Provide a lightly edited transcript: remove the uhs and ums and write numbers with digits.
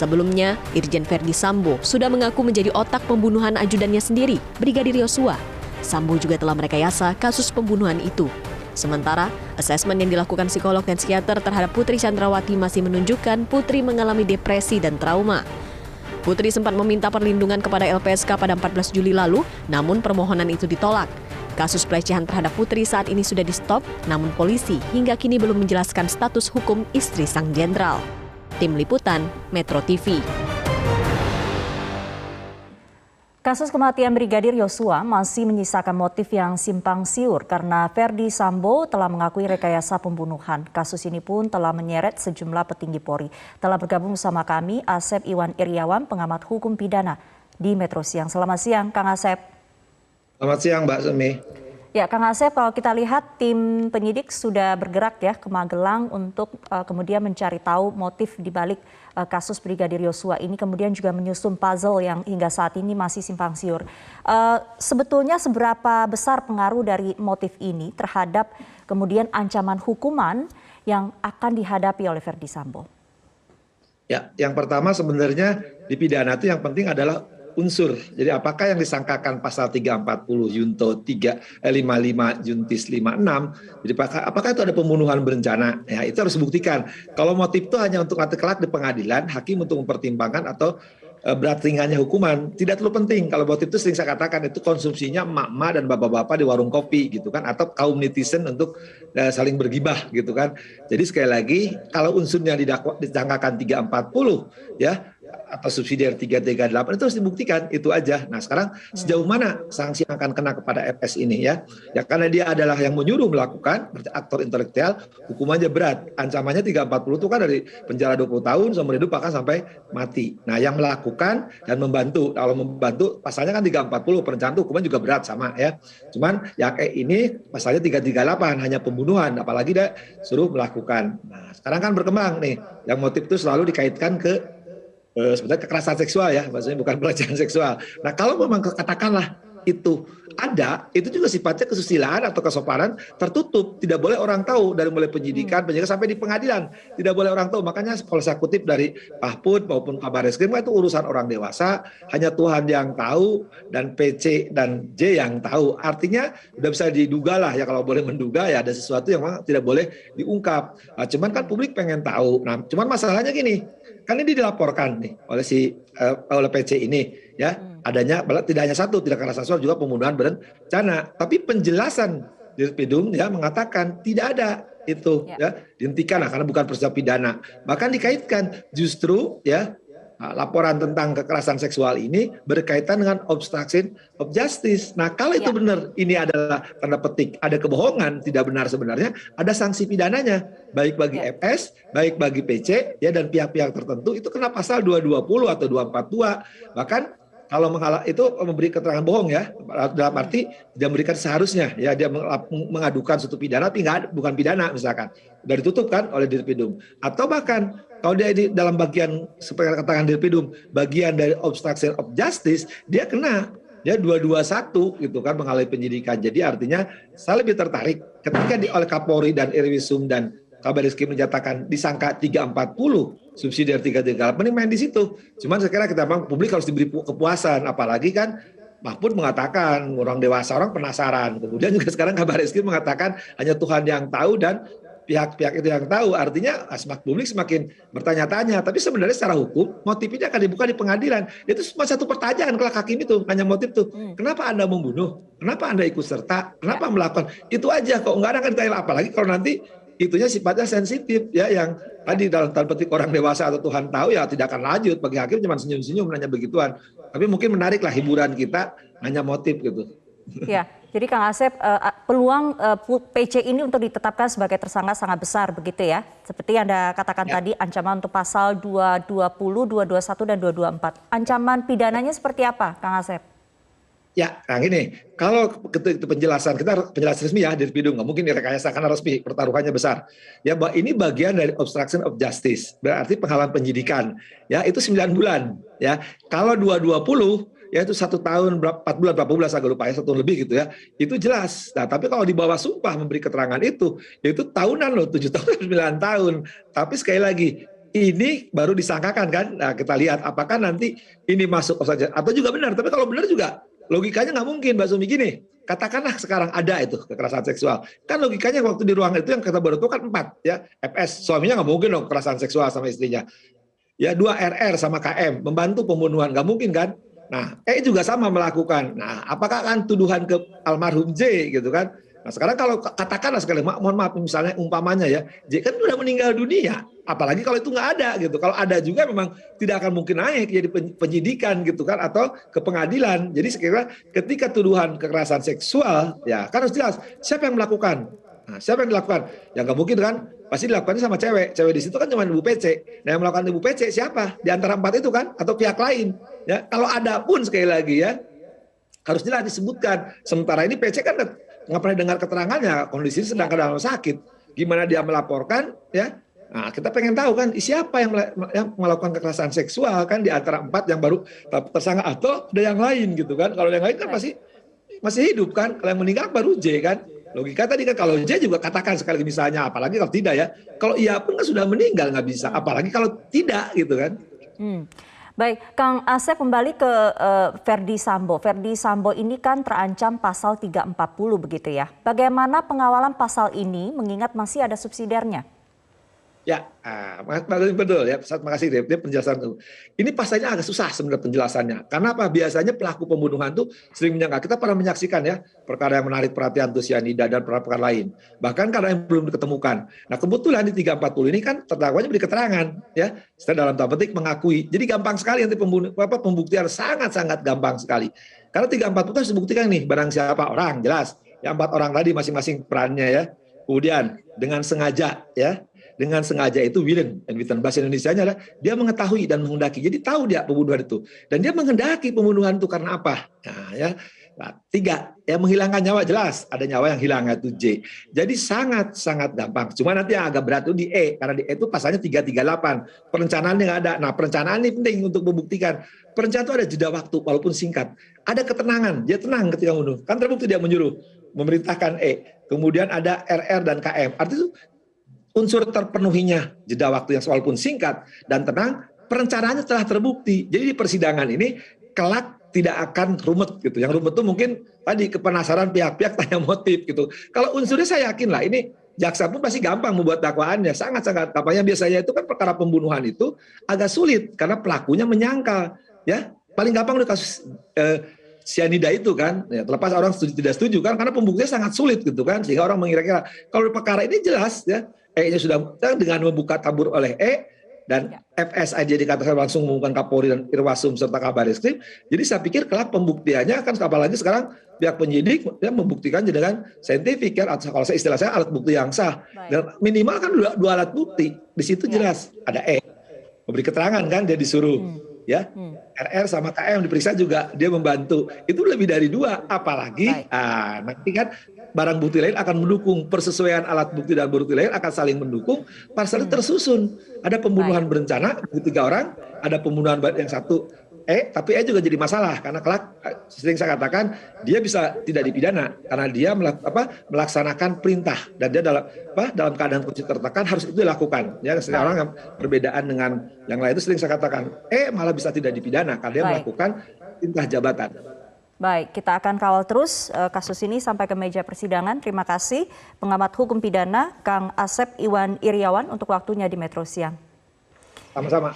Sebelumnya, Irjen Verdi Sambo sudah mengaku menjadi otak pembunuhan ajudannya sendiri, Brigadir Yosua. Sambo juga telah merekayasa kasus pembunuhan itu. Sementara, asesmen yang dilakukan psikolog dan psikiater terhadap Putri Chandrawati masih menunjukkan Putri mengalami depresi dan trauma. Putri sempat meminta perlindungan kepada LPSK pada 14 Juli lalu, namun permohonan itu ditolak. Kasus pelecehan terhadap Putri saat ini sudah di-stop, namun polisi hingga kini belum menjelaskan status hukum istri sang jenderal. Tim Liputan, Metro TV. Kasus kematian Brigadir Yosua masih menyisakan motif yang simpang siur karena Verdi Sambo telah mengakui rekayasa pembunuhan. Kasus ini pun telah menyeret sejumlah petinggi Polri. Telah bergabung bersama kami Asep Iwan Iriawan, pengamat hukum pidana di Metro Siang. Selamat siang, Kang Asep. Selamat siang, Mbak Semi. Ya, Kang Asep, kalau kita lihat tim penyidik sudah bergerak ya ke Magelang untuk kemudian mencari tahu motif di balik kasus Brigadir Yosua ini, kemudian juga menyusun puzzle yang hingga saat ini masih simpang siur. Sebetulnya seberapa besar pengaruh dari motif ini terhadap kemudian ancaman hukuman yang akan dihadapi oleh Verdi Sambo? Ya, yang pertama sebenarnya di pidana itu yang penting adalah unsur. Jadi apakah yang disangkakan pasal 340 Junto 55 Juntis 56, jadi apakah itu ada pembunuhan berencana? Ya, itu harus dibuktikan. Kalau motif itu hanya untuk nanti kelak di pengadilan, hakim untuk mempertimbangkan atau berat ringannya hukuman, tidak terlalu penting. Kalau motif itu sering saya katakan itu konsumsinya emak-emak dan bapak-bapak di warung kopi gitu kan, atau kaum netizen untuk saling bergibah gitu kan. Jadi sekali lagi kalau unsurnya disangkakan 340 ya, atau subsidiar 338 itu harus dibuktikan, itu aja. Nah sekarang sejauh mana sanksi yang akan kena kepada FS ini ya? Ya karena dia adalah yang menyuruh melakukan, berarti aktor intelektual, hukumannya berat. Ancamannya 340 itu kan dari penjara 20 tahun seumur hidup bahkan sampai mati. Nah yang melakukan dan membantu, kalau membantu pasalnya kan 340, perencanaan hukuman juga berat sama ya. Cuman yang ini pasalnya 338 hanya pembunuhan, apalagi dia suruh melakukan. Nah sekarang kan berkembang nih, yang motif itu selalu dikaitkan ke sebenarnya kekerasan seksual ya, maksudnya bukan pelecehan seksual. Nah kalau memang katakanlah itu ada, itu juga sifatnya kesusilaan atau kesopanan tertutup, tidak boleh orang tahu dari mulai penyidikan sampai di pengadilan, tidak boleh orang tahu. Makanya kalau saya kutip dari Pahpud maupun Kabarreskrim itu urusan orang dewasa, hanya Tuhan yang tahu dan PC dan J yang tahu. Artinya udah bisa diduga lah ya, kalau boleh menduga ya ada sesuatu yang memang tidak boleh diungkap. Nah, cuman kan publik pengen tahu. Nah, cuman masalahnya gini, kan ini dilaporkan nih oleh PC ini ya, adanya tidak hanya satu tindak kekerasan seksual, juga pembunuhan berencana. Tapi penjelasan Dirpidum ya mengatakan tidak ada itu ya, dihentikan lah karena bukan peristiwa pidana. Bahkan dikaitkan justru ya laporan tentang kekerasan seksual ini berkaitan dengan obstruction of justice. Nah kalau itu benar, ini adalah tanda petik ada kebohongan, tidak benar sebenarnya, ada sanksi pidananya, baik bagi FS, baik bagi PC ya, dan pihak-pihak tertentu itu kena pasal 220 atau 242. Bahkan kalau itu memberi keterangan bohong ya, dalam arti tidak memberikan seharusnya ya, dia mengadukan suatu pidana tapi bukan pidana misalkan, sudah ditutup kan oleh Dirpidum. Atau bahkan kalau dia di dalam bagian seperti katakan Dirpidum, bagian dari obstruction of justice, dia kena ya 221 gitu kan, menghalangi penyidikan. Jadi artinya saya lebih tertarik ketika oleh Kapolri dan Irwisum dan Kabarreskrim menyatakan disangka 340 subsidiar 338, ini main di situ. Cuman sekarang kita memang publik harus diberi kepuasan, apalagi kan Mahfud mengatakan orang dewasa, orang penasaran. Kemudian juga sekarang Kabarreskrim mengatakan hanya Tuhan yang tahu dan pihak-pihak itu yang tahu. Artinya publik semakin bertanya-tanya. Tapi sebenarnya secara hukum motifnya akan dibuka di pengadilan. Itu cuma satu pertanyaan kelak hakim itu, hanya motif tuh. Kenapa Anda membunuh? Kenapa Anda ikut serta? Kenapa melakukan? Itu aja kok, nggak ada kan ditanya. Apalagi kalau nanti itunya sifatnya sensitif ya, yang tadi dalam tanda petik orang dewasa atau Tuhan tahu ya tidak akan lanjut. Bagi hakim cuma senyum-senyum nanya begituan. Tapi mungkin menarik lah hiburan kita nanya motif gitu. Ya, jadi Kang Asep, peluang PC ini untuk ditetapkan sebagai tersangka sangat besar begitu ya. Seperti yang Anda katakan tadi, ancaman untuk pasal 220, 221 dan 224. Ancaman pidananya seperti apa, Kang Asep? Ya, nah gini, kalau itu penjelasan resmi ya Dirpidum, nggak mungkin direkayasa karena resmi, pertaruhannya besar. Ya, ini bagian dari obstruction of justice, berarti penghalang penyidikan. Ya, itu 9 bulan. Ya, kalau 220 ya itu 1 tahun, 4 bulan, berapa bulan saya lupa ya, 1 tahun lebih gitu ya, itu jelas. Nah tapi kalau di bawah sumpah memberi keterangan itu tahunan loh, 7 tahun, 9 tahun. Tapi sekali lagi, ini baru disangkakan kan. Nah, kita lihat apakah nanti ini masuk saja atau juga benar. Tapi kalau benar juga logikanya nggak mungkin, Mbak Sumi, gini. Katakanlah sekarang ada itu kekerasan seksual. Kan logikanya waktu di ruangan itu yang kita baru tahu kan 4 ya. FS suaminya nggak mungkin dong kekerasan seksual sama istrinya. Ya 2 RR sama KM membantu pembunuhan, nggak mungkin kan. Nah, juga sama melakukan. Nah, apakah kan tuduhan ke almarhum J gitu kan? Nah, sekarang kalau katakanlah sekali, mohon maaf misalnya umpamanya ya, J kan sudah meninggal dunia. Apalagi kalau itu nggak ada gitu. Kalau ada juga memang tidak akan mungkin naik jadi penyidikan gitu kan atau ke pengadilan. Jadi sekiranya ketika tuduhan kekerasan seksual ya kan harus jelas siapa yang melakukan. Nah, siapa yang dilakukan? Ya nggak mungkin kan? Pasti dilakukannya sama cewek. Cewek di situ kan cuma Ibu PC. Nah, yang melakukan Ibu PC siapa? Di antara 4 itu kan atau pihak lain. Ya, kalau ada pun sekali lagi ya harus jelas disebutkan. Sementara ini PC kan nggak pernah dengar keterangannya, kondisi sedang dalam sakit. Gimana dia melaporkan ya? Nah, kita pengen tahu kan siapa yang melakukan kekerasan seksual kan di antara 4 yang baru tersangka atau ada yang lain gitu kan. Kalau yang lain kan masih hidup kan. Kalau yang meninggal baru J kan. Logika tadi kan kalau J juga katakan sekali misalnya, apalagi kalau tidak ya. Kalau iya pun kan sudah meninggal nggak bisa. Apalagi kalau tidak gitu kan. Baik, Kang Asep kembali ke Verdi Sambo. Verdi Sambo ini kan terancam pasal 340 begitu ya. Bagaimana pengawalan pasal ini mengingat masih ada subsidiarnya? Ya, betul ya. Terima kasih dia penjelasan itu. Ini pasalnya agak susah sebenarnya penjelasannya. Karena apa? Biasanya pelaku pembunuhan tuh sering menyangka. Kita pernah menyaksikan ya perkara yang menarik perhatian tuh cyanida dan perkara lain. Bahkan karena yang belum diketemukan. Nah, kebetulan di 340 ini kan terdakwanya beri keterangan ya. Setelah dalam tanda petik mengakui. Jadi gampang sekali nanti pembuktian sangat-sangat gampang sekali. Karena 340 harus dibuktikan nih barang siapa orang jelas. Yang 4 orang tadi masing-masing perannya ya. Kemudian dengan sengaja ya. Dengan sengaja itu willen, dan willen bahasa Indonesianya adalah dia mengetahui dan menghendaki. Jadi tahu dia pembunuhan itu. Dan dia menghendaki pembunuhan itu karena apa? Nah, ya. Nah, 3, ya menghilangkan nyawa jelas. Ada nyawa yang hilang itu J. Jadi sangat-sangat gampang. Cuma nanti yang agak berat itu di E. Karena di E itu pasalnya 338. Perencanaannya nggak ada. Nah, perencanaan ini penting untuk membuktikan. Perencanaan itu ada jeda waktu walaupun singkat. Ada ketenangan. Dia tenang ketika membunuh. Kan terbukti dia menyuruh. Memerintahkan E. Kemudian ada RR dan KM. Artinya itu unsur terpenuhinya jeda waktu yang walaupun singkat dan tenang, perencanaannya telah terbukti. Jadi di persidangan ini kelak tidak akan rumit gitu. Yang rumit itu mungkin tadi kepenasaran pihak-pihak tanya motif gitu. Kalau unsurnya saya yakin lah ini jaksa pun pasti gampang membuat dakwaannya, sangat-sangat. Apanya biasanya itu kan perkara pembunuhan itu agak sulit karena pelakunya menyangkal ya. Paling gampang di kasus cyanida itu kan, ya, terlepas orang setuju tidak setuju kan, karena pembuktiannya sangat sulit gitu kan, sehingga orang mengira-kira. Kalau perkara ini jelas ya, E-nya sudah dengan membuka tabur oleh E dan FS aja dikatakan langsung mengumumkan Kapolri dan Irwasum serta Kabareskrim. Jadi saya pikir kelak pembuktiannya kan apalagi sekarang pihak penyidik ya, membuktikan dengan saintifik kan, atau kalau saya istilah saya alat bukti yang sah. Dan minimal kan dua alat bukti. Di situ jelas ada E memberi keterangan kan dia disuruh ya. RR sama KM diperiksa juga dia membantu. Itu lebih dari 2, apalagi nanti kan barang bukti lain akan mendukung, persesuaian alat bukti dan bukti lain akan saling mendukung, pasalnya tersusun. Ada pembunuhan berencana 3 orang, ada pembunuhan yang 1 tapi juga jadi masalah karena kelak sering saya katakan dia bisa tidak dipidana karena dia melaksanakan perintah dan dia dalam keadaan kondisi tertekan harus itu dilakukan. Ya, orang yang perbedaan dengan yang lain itu sering saya katakan malah bisa tidak dipidana karena dia melakukan perintah jabatan. Baik, kita akan kawal terus kasus ini sampai ke meja persidangan. Terima kasih pengamat hukum pidana Kang Asep Iwan Iriawan untuk waktunya di Metro Siang. Sama-sama.